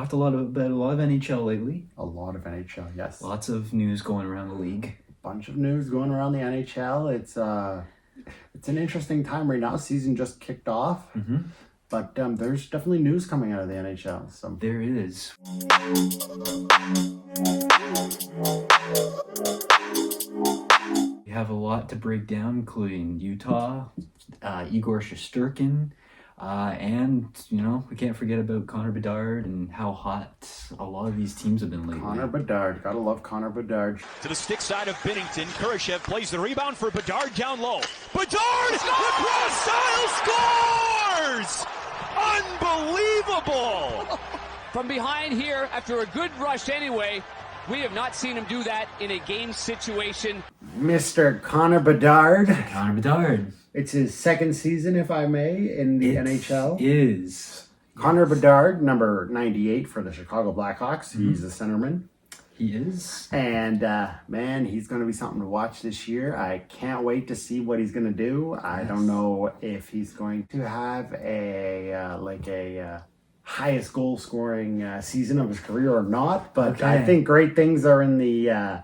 Talked a lot about a lot of NHL lately. A lot of NHL, yes. Lots of news going around the league. Bunch of news going around the NHL. It's an interesting time right now. Season just kicked off, but there's definitely news coming out of the NHL. So there is. We have a lot to break down, including Utah, Igor Shesterkin, and we can't forget about Connor Bedard and how hot a lot of these teams have been lately. Connor Bedard, gotta love Connor Bedard. To the stick side of Binnington, Kurashev plays the rebound for Bedard down low. Bedard, lacrosse style scores! Unbelievable! From behind here, after a good rush anyway, we have not seen him do that in a game situation. Mr. Connor Bedard. Connor Bedard. It's his second season, if I may, in the NHL. It is. Connor Bedard, number 98 for the Chicago Blackhawks. He's a centerman. He is. And, man, he's going to be something to watch this year. I can't wait to see what he's going to do. Yes. I don't know if he's going to have a highest goal scoring season of his career or not, but okay. I think great things are on the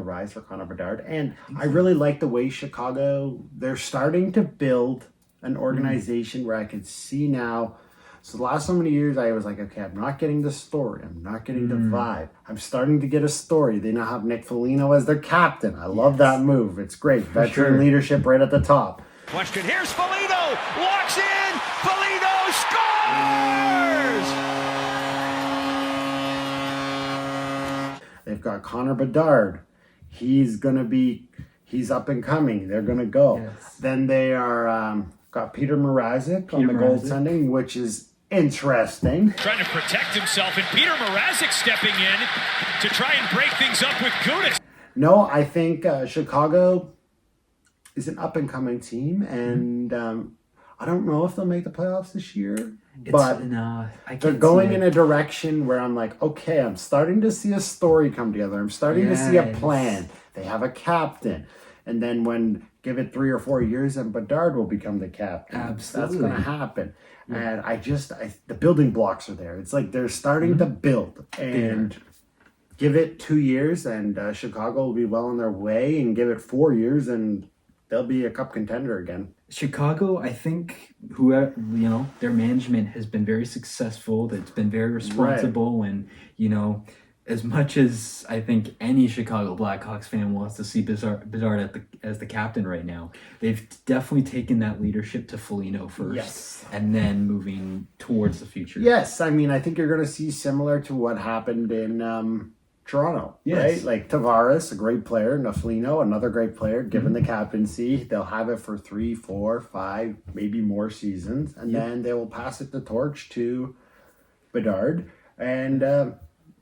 rise for Connor Bedard. And I really like the way Chicago, they're starting to build an organization where I can see now. So the last so many years, I was like, okay, I'm not getting the story. I'm not getting the vibe. I'm starting to get a story. They now have Nick Foligno as their captain. I love that move. It's great. Veteran leadership right at the top. Question, here's Foligno. Walks in. Foligno scores! They've got Connor Bedard. He's up and coming. They're going to go. Yes. Then they are got Peter Mrazek on the goaltending, which is interesting. Trying to protect himself, and Peter Mrazek stepping in to try and break things up with Gudas. No, I think Chicago is an up-and-coming team, and I don't know if they'll make the playoffs this year, but they're going in a direction where I'm like, okay, I'm starting to see a story come together. I'm starting to see a plan. They have a captain. And then give it 3 or 4 years, and Bedard will become the captain. Absolutely. That's going to happen. Yeah. And the building blocks are there. It's like they're starting to build. And give it 2 years, and Chicago will be well on their way. And give it 4 years, and they'll be a cup contender again. Chicago, I think, their management has been very successful. It's been very responsible, and as much as I think any Chicago Blackhawks fan wants to see Bedard as the captain right now, they've definitely taken that leadership to Foligno first, and then moving towards the future. Yes, I mean, I think you're going to see similar to what happened in Toronto, right? Like Tavares, a great player, and Foligno, another great player, given the captaincy. They'll have it for 3, 4, 5, maybe more seasons, and then they will pass the torch to Bedard, and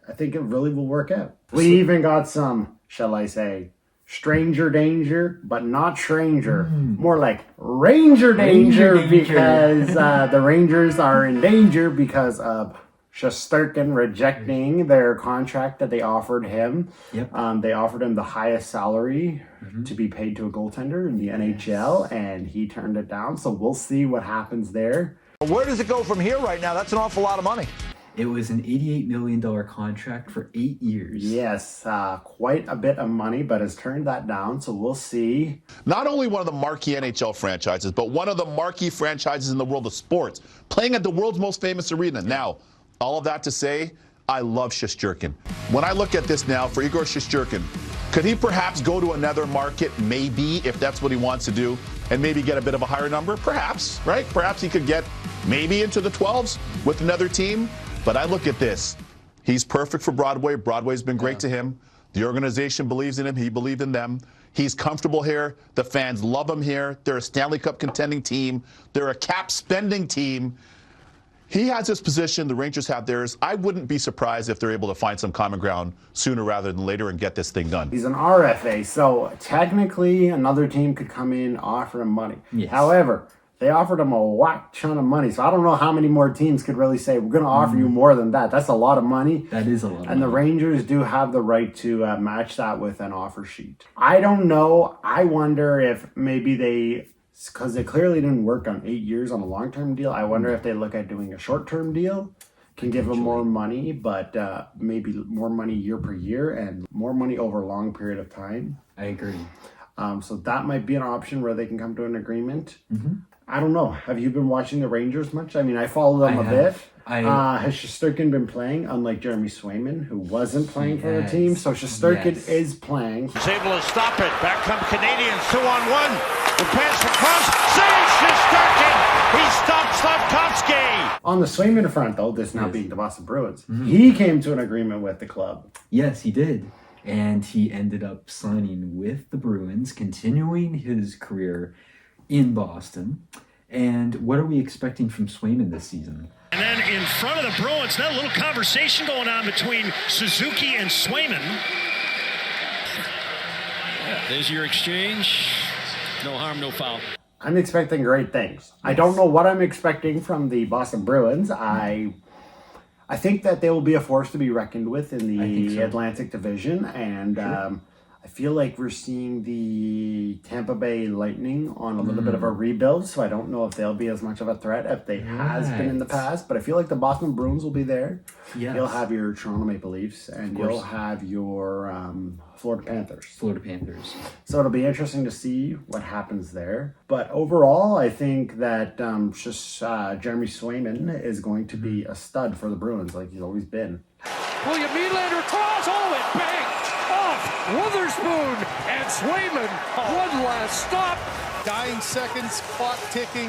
I think it really will work out. We even got some, shall I say, stranger danger, but not stranger. More like Ranger danger. Because the Rangers are in danger because of Shesterkin rejecting their contract that they offered him. They offered him the highest salary to be paid to a goaltender in the NHL, and he turned it down. So we'll see what happens there. Where does it go from here right now? That's an awful lot of money. It was an $88 million contract for 8 years. Yes, quite a bit of money, but has turned that down, so we'll see. Not only one of the marquee NHL franchises, but one of the marquee franchises in the world of sports, playing at the world's most famous arena. Now, all of that to say, I love Shesterkin. When I look at this now, for Igor Shesterkin, could he perhaps go to another market, maybe, if that's what he wants to do, and maybe get a bit of a higher number? Perhaps, right? Perhaps he could get maybe into the 12s with another team. But I look at this. He's perfect for Broadway. Broadway's been great to him. The organization believes in him. He believed in them. He's comfortable here. The fans love him here. They're a Stanley Cup contending team. They're a cap spending team. He has his position. The Rangers have theirs. I wouldn't be surprised if they're able to find some common ground sooner rather than later and get this thing done. He's an RFA, so technically another team could come in, offer him money. Yes. However, they offered him a whack ton of money, so I don't know how many more teams could really say, we're going to offer you more than that. That's a lot of money. That is a lot of money. And the Rangers do have the right to match that with an offer sheet. I don't know. I wonder if maybe because they clearly didn't work on 8 years on a long-term deal. I wonder if they look at doing a short-term deal can give him more money, but maybe more money year per year and more money over a long period of time. I agree. So that might be an option where they can come to an agreement. Mm-hmm. I don't know. Have you been watching the Rangers much? I mean, I follow them a bit. Has Shesterkin been playing, unlike Jeremy Swayman, who wasn't playing for the team? So Shesterkin is playing. He's able to stop it. Back come Canadians, 2-on-1. The pass across. Saves Shesterkin. He stops Slavkovsky. On the Swayman front, though, this now being the Boston Bruins, he came to an agreement with the club. Yes, he did. And he ended up signing with the Bruins, continuing his career in Boston. And what are we expecting from Swayman this season? And then in front of the Bruins, now a little conversation going on between Suzuki and Swayman. There's your exchange. No harm, no foul. I'm expecting great things. I don't know what I'm expecting from the Boston Bruins. I think that they will be a force to be reckoned with in the Atlantic Division, and I feel like we're seeing the Tampa Bay Lightning on a little bit of a rebuild, so I don't know if they'll be as much of a threat as they has been in the past, but I feel like the Boston Bruins will be there. Yes. You'll have your Toronto Maple Leafs, and you'll have your Florida Panthers. So it'll be interesting to see what happens there. But overall, I think that Jeremy Swayman is going to be a stud for the Bruins, like he's always been. William Nylander draws. Oh, it banged off Witherspoon and Swayman. One last stop. Dying seconds, clock ticking.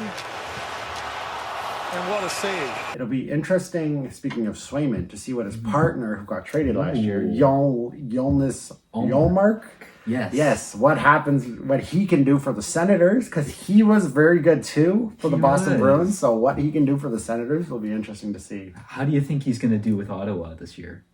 And what a save. It'll be interesting, speaking of Swayman, to see what his partner, who got traded last year, Jonas Ullmark. Yes, what happens, what he can do for the Senators, because he was very good too for the Boston Bruins. So what he can do for the Senators will be interesting to see. How do you think he's going to do with Ottawa this year?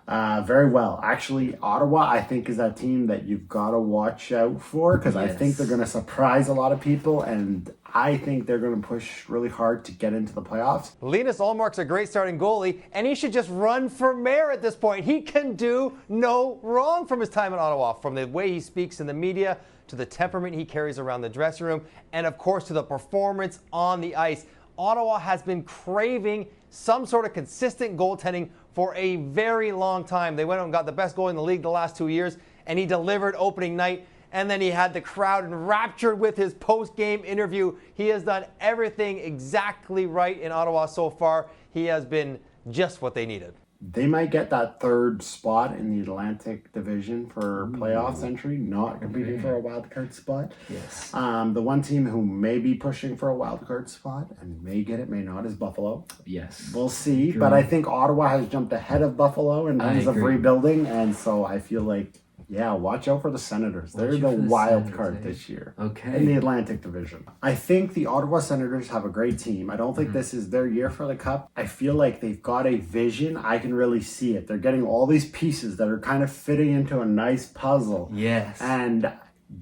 Very well. Actually, Ottawa, I think, is that team that you've got to watch out for, because I think they're going to surprise a lot of people, and I think they're going to push really hard to get into the playoffs. Linus Ullmark's a great starting goalie, and he should just run for mayor at this point. He can do no wrong from his time in Ottawa, from the way he speaks in the media to the temperament he carries around the dressing room, and of course to the performance on the ice. Ottawa has been craving some sort of consistent goaltending for a very long time. They went out and got the best goalie in the league the last 2 years, and he delivered opening night, and then he had the crowd enraptured with his post-game interview. He has done everything exactly right in Ottawa so far. He has been just what they needed. They might get that third spot in the Atlantic Division for playoffs entry, not competing for a wild card spot. Yes. The one team who may be pushing for a wild card spot and may get it, may not, is Buffalo. Yes. We'll see. But I think Ottawa has jumped ahead of Buffalo in terms of rebuilding, and so I feel like, watch out for the Senators. They're the wild card this year. Okay. In the Atlantic Division. I think the Ottawa Senators have a great team. I don't think this is their year for the Cup. I feel like they've got a vision. I can really see it. They're getting all these pieces that are kind of fitting into a nice puzzle. Yes. And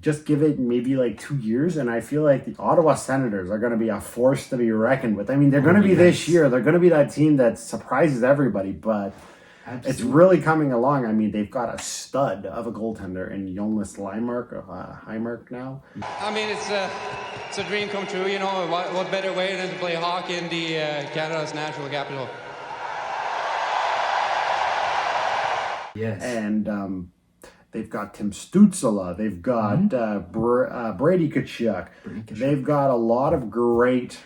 just give it maybe like 2 years, and I feel like the Ottawa Senators are going to be a force to be reckoned with. I mean, they're going to be this year. They're going to be that team that surprises everybody, but it's really coming along. I mean, they've got a stud of a goaltender in Jonas Ullmark now. I mean, it's a dream come true. You know, what better way than to play hockey in the Canada's natural capital? Yes. And they've got Tim Stützle. They've got Brady Tkachuk. They've got a lot of great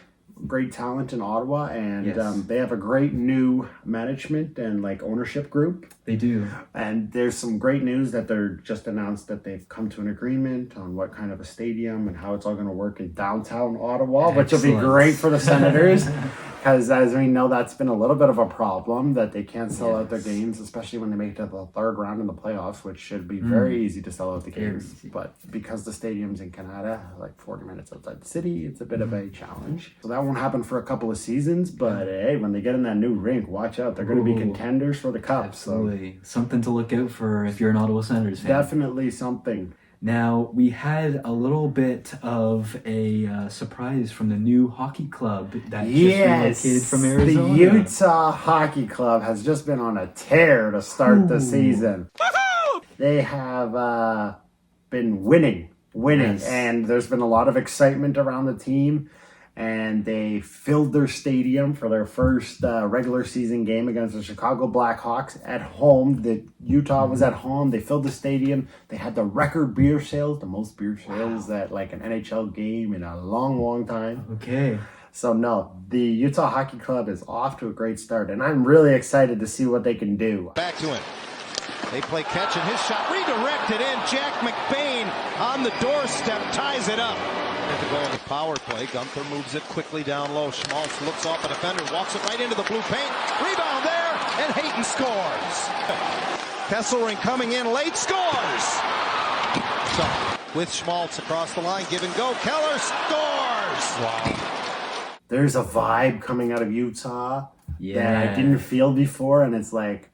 talent in Ottawa, and they have a great new management and ownership group. They do. And there's some great news that they're just announced that they've come to an agreement on what kind of a stadium and how it's all going to work in downtown Ottawa, which will be great for the Senators. Because as we know, that's been a little bit of a problem, that they can't sell out their games, especially when they make it to the third round in the playoffs, which should be very easy to sell out the games. But because the stadium's in Canada, 40 minutes outside the city, it's a bit of a challenge. So that won't happen for a couple of seasons, but hey, when they get in that new rink, watch out. They're going to be contenders for the Cup. Absolutely. So. Something to look out for if you're an Ottawa Senators fan. Definitely something. Now, we had a little bit of a surprise from the new hockey club that just relocated from Arizona. The Utah Hockey Club has just been on a tear to start the season. They have been winning, and there's been a lot of excitement around the team. and they filled their stadium for their first regular season game against the Chicago Blackhawks at home. Utah was at home. They filled the stadium. They had the record beer sales, the most beer sales that like an NHL game in a long, long time. Okay. So no, the Utah Hockey Club is off to a great start, and I'm really excited to see what they can do. Back to him. They play catch, and his shot redirected in. Jack McBain on the doorstep ties it up. At the goal of the power play, Gunther moves it quickly down low. Schmaltz looks off a defender, walks it right into the blue paint. Rebound there, and Hayton scores. Kesselring coming in late, scores. So, with Schmaltz across the line, give and go. Keller scores. Wow. There's a vibe coming out of Utah that I didn't feel before, and it's like,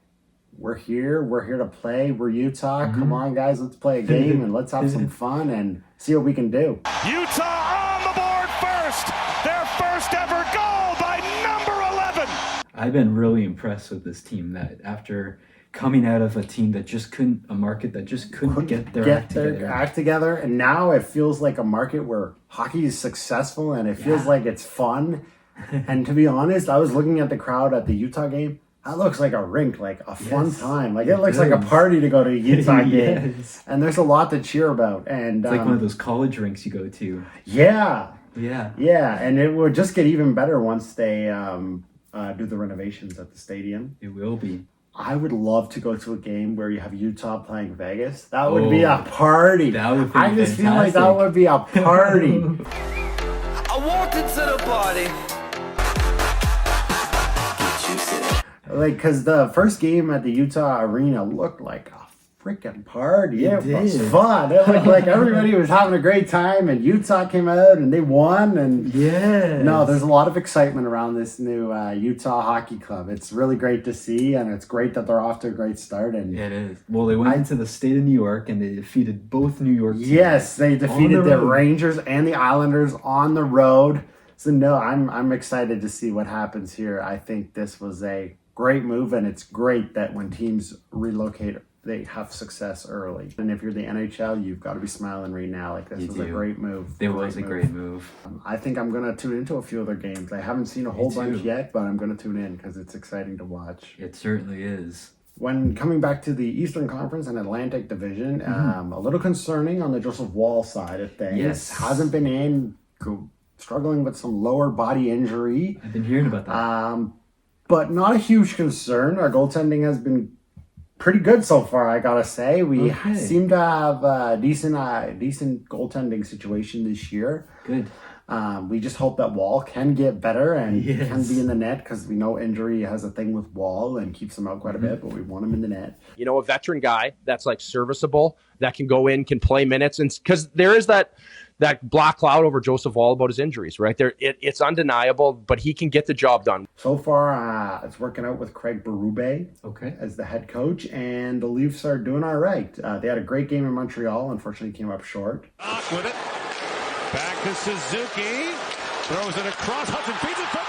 we're here to play. We're Utah. Come on, guys, let's play a game and let's have some fun and see what we can do. Utah on the board first. Their first ever goal by number 11. I've been really impressed with this team that after coming out of a team that just couldn't, a market that just couldn't get their act together. And now it feels like a market where hockey is successful and it feels like it's fun. And to be honest, I was looking at the crowd at the Utah game. That looks like a rink, like a fun time. Like it looks like a party to go to a Utah game. And there's a lot to cheer about. And it's like one of those college rinks you go to. Yeah. Yeah. Yeah. And it will just get even better once they do the renovations at the stadium. It will be. I would love to go to a game where you have Utah playing Vegas. That would be a party. That would be I just fantastic. feel like that would be a party. I walked into the party. Like, because the first game at the Utah Arena looked like a freaking party. It was fun. It looked like everybody was having a great time, and Utah came out and they won. And no, there's a lot of excitement around this new Utah Hockey Club. It's really great to see, and it's great that they're off to a great start. And it is. Well, they went into the state of New York and they defeated both New York teams. Yes, they defeated the Rangers and the Islanders on the road. So no, I'm excited to see what happens here. I think this was a great move, and it's great that when teams relocate, they have success early. And if you're the NHL, you've got to be smiling right now. Like, this was a great move. It was a great move. I think I'm going to tune into a few of their games. I haven't seen a whole bunch yet, but I'm going to tune in because it's exciting to watch. It certainly is. When coming back to the Eastern Conference and Atlantic Division, a little concerning on the Joseph Wall side of things. Yes. Hasn't been in, struggling with some lower body injury. I've been hearing about that. But not a huge concern. Our goaltending has been pretty good so far, I gotta say. We seem to have a decent goaltending situation this year. Good. We just hope that Wall can get better and can be in the net, because we know injury has a thing with Wall and keeps him out quite a bit, but we want him in the net. You know, a veteran guy that's like serviceable, that can go in, can play minutes, and because there is that black cloud over Joseph Wall about his injuries, right? It's undeniable, but he can get the job done. So far, it's working out with Craig Berube as the head coach, and the Leafs are doing all right. They had a great game in Montreal. Unfortunately, came up short. Off with it. Back to Suzuki. Throws it across. Hudson feeds it from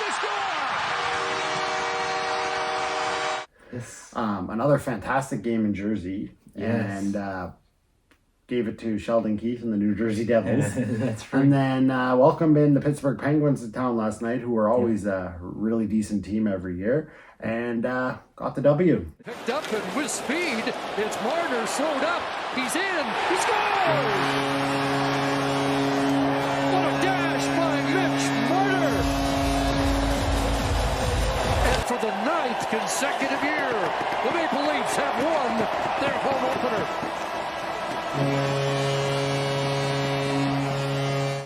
the score. Another fantastic game in Jersey. And gave it to Sheldon Keefe and the New Jersey Devils. That's right. And then welcomed in the Pittsburgh Penguins to town last night, who are always a really decent team every year, and got the W. Picked up and with speed, it's Marner slowed up. He's in. He scores! What a dash by Mitch Marner! And for the 9th consecutive year, the Maple Leafs have won their home opener.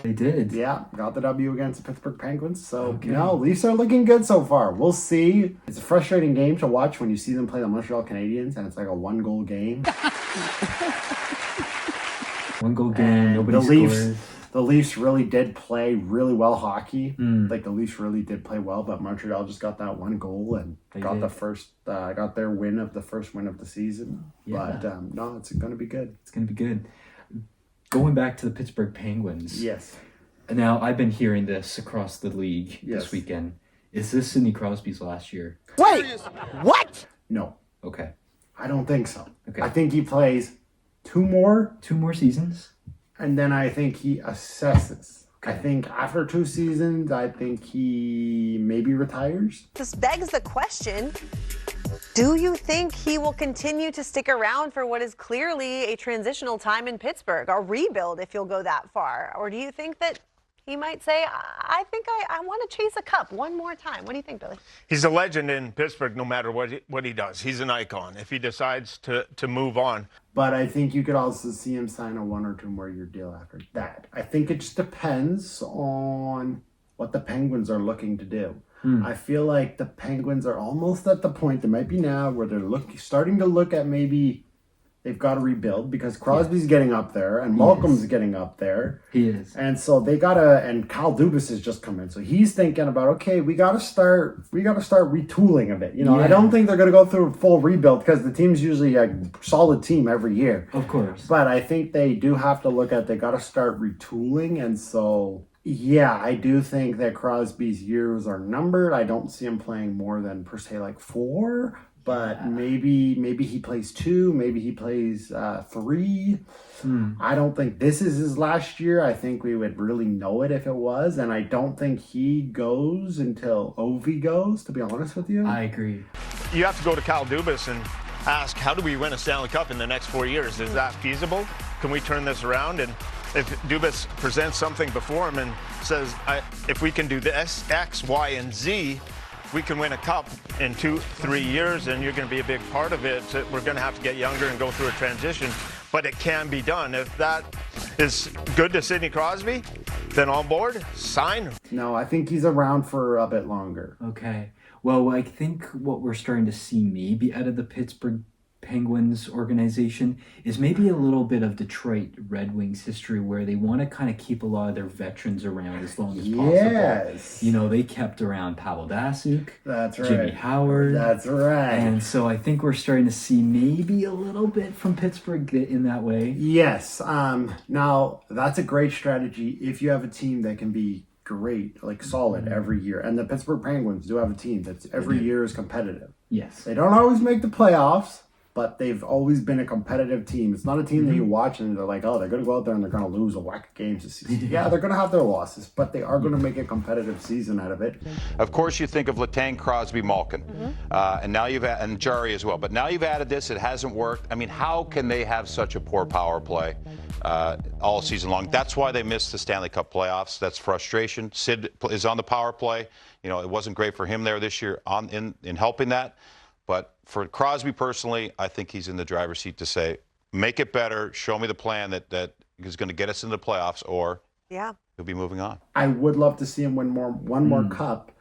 They did. Yeah, got the W against the Pittsburgh Penguins. So, Leafs are looking good so far. We'll see. It's a frustrating game to watch when you see them play the Montreal Canadiens, and it's like a one-goal game. One-goal game, nobody scores. The Leafs really did play really well hockey. Like, the Leafs really did play well, but Montreal just got that one goal and got their win of the first win of the season. But no, it's going to be good. It's going to be good. Going back to the Pittsburgh Penguins. Yes. Now, I've been hearing this across the league this weekend. Is this Sidney Crosby's last year? Wait, what? No. Okay. I don't think so. Okay. I think he plays two more seasons. And then I think he assesses. I think after 2 seasons, I think he maybe retires. This begs the question, do you think he will continue to stick around for what is clearly a transitional time in Pittsburgh, a rebuild if you'll go that far? Or do you think that he might say, I think I want to chase a cup one more time? What do you think, Billy? He's a legend in Pittsburgh no matter what he does. He's an icon if he decides to move on. But I think you could also see him sign a 1 or 2 more year deal after that. I think it just depends on what the Penguins are looking to do. I feel like the Penguins are almost at the point, they might be now, where they're starting to look at maybe they've got to rebuild because Crosby's getting up there and Malcolm's getting up there. He is. And so they got to, and Kyle Dubas has just come in. So he's thinking about, okay, we got to start retooling a bit. You know, I don't think they're going to go through a full rebuild because the team's usually a solid team every year. Of course. But I think they do have to look at, they got to start retooling. And so, yeah, I do think that Crosby's years are numbered. I don't see him playing more than, per se, like 4. But maybe he plays 2, maybe he plays 3. I don't think this is his last year. I think we would really know it if it was. And I don't think he goes until Ovi goes, to be honest with you. I agree. You have to go to Kyle Dubas and ask, how do we win a Stanley Cup in the next 4 years? Is that feasible? Can we turn this around? And if Dubas presents something before him and says, if we can do this, X, Y, and Z, we can win a cup in 2-3 years, and you're going to be a big part of it. So we're going to have to get younger and go through a transition, but it can be done. If that is good to Sidney Crosby, then on board, sign. No, I think he's around for a bit longer. Okay. Well, I think what we're starting to see maybe out of the Pittsburgh Penguins organization is maybe a little bit of Detroit Red Wings history where they want to kind of keep a lot of their veterans around as long as possible. Yes. You know, they kept around Pavel Datsyuk. That's right. Jimmy Howard. That's right. And so I think we're starting to see maybe a little bit from Pittsburgh in that way. Yes. Now, that's a great strategy if you have a team that can be great, like solid every year. And the Pittsburgh Penguins do have a team that's every year is competitive. Yes. They don't always make the playoffs, but they've always been a competitive team. It's not a team that you watch and they're like, oh, they're going to go out there and they're going to lose a whack of games this season. Yeah, they're going to have their losses, but they are going to make a competitive season out of it. Of course, you think of Letang, Crosby, Malkin, and now and Jari as well. But now you've added this. It hasn't worked. I mean, how can they have such a poor power play all season long? That's why they missed the Stanley Cup playoffs. That's frustration. Sid is on the power play. You know, it wasn't great for him there this year in helping that. But for Crosby personally, I think he's in the driver's seat to say, make it better, show me the plan that is going to get us into the playoffs, or he'll be moving on. I would love to see him win one more cup.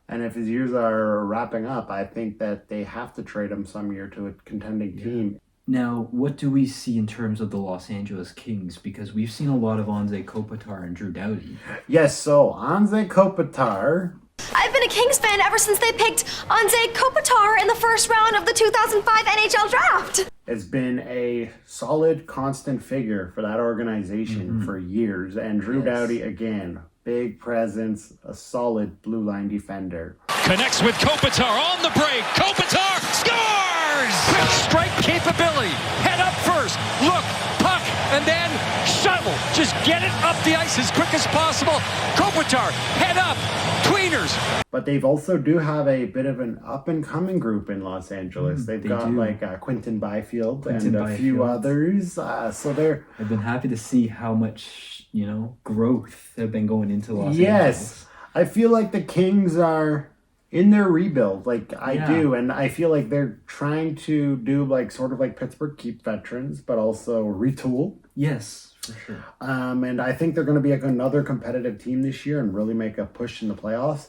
And if his years are wrapping up, I think that they have to trade him some year to a contending team. Now, what do we see in terms of the Los Angeles Kings? Because we've seen a lot of Anze Kopitar and Drew Doughty. Yes, so Anze Kopitar... I've been a Kings fan ever since they picked Anze Kopitar in the first round of the 2005 NHL draft. Has been a solid, constant figure for that organization for years. And Drew Doughty, again, big presence, a solid blue line defender. Connects with Kopitar on the break. Kopitar scores! Quick strike capability. Head up first. Look, puck, and then shuttle. Just get it up the ice as quick as possible. Kopitar, head up. Tweeners. But they've also do have a bit of an up-and-coming group in Los Angeles. They've got like Quinton Byfield and a few others. So I've been happy to see how much, growth have been going into Los Angeles. I feel like the Kings are in their rebuild. I do. And I feel like they're trying to do sort of like Pittsburgh, keep veterans, but also retool. Yes. For sure. And I think they're going to be another competitive team this year and really make a push in the playoffs.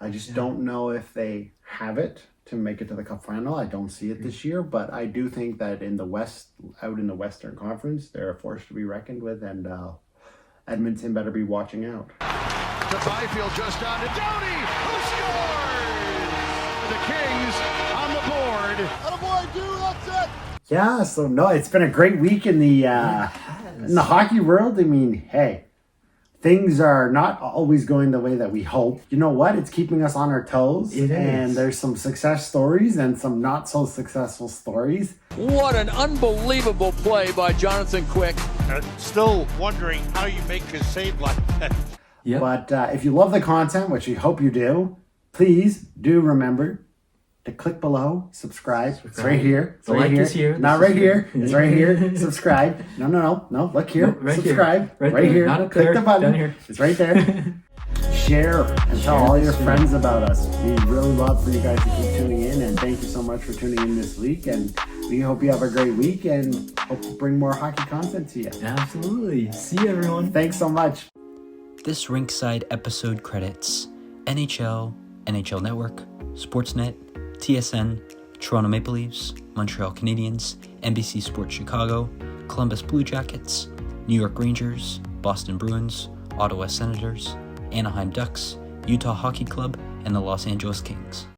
I just don't know if they have it to make it to the Cup final. I don't see it this year, but I do think that in the West, out in the Western Conference, they're a force to be reckoned with, and Edmonton better be watching out. To Byfield, just down to Doughty, who scores! The Kings on the board. Attaboy, dude, that's it! Yeah, so no, it's been a great week in the hockey world. I mean, hey, things are not always going the way that we hope. You know what? It's keeping us on our toes. And there's some success stories and some not so successful stories. What an unbelievable play by Jonathan Quick. Still wondering how you make a save like that. Yep. But if you love the content, which we hope you do, please do remember to click below, subscribe. It's right here. It's right here. Not right here. It's right here. Subscribe. No. Look here. Right subscribe. Here. Right here. Not up Click there. the button. Down here. It's right there. Share and tell all your friends about us. We'd really love for you guys to keep tuning in, and thank you so much for tuning in this week. And we hope you have a great week and hope to bring more hockey content to you. Absolutely. See you, everyone. Thanks so much. This Rink-Side episode credits NHL, NHL Network, Sportsnet, TSN, Toronto Maple Leafs, Montreal Canadiens, NBC Sports Chicago, Columbus Blue Jackets, New York Rangers, Boston Bruins, Ottawa Senators, Anaheim Ducks, Utah Hockey Club, and the Los Angeles Kings.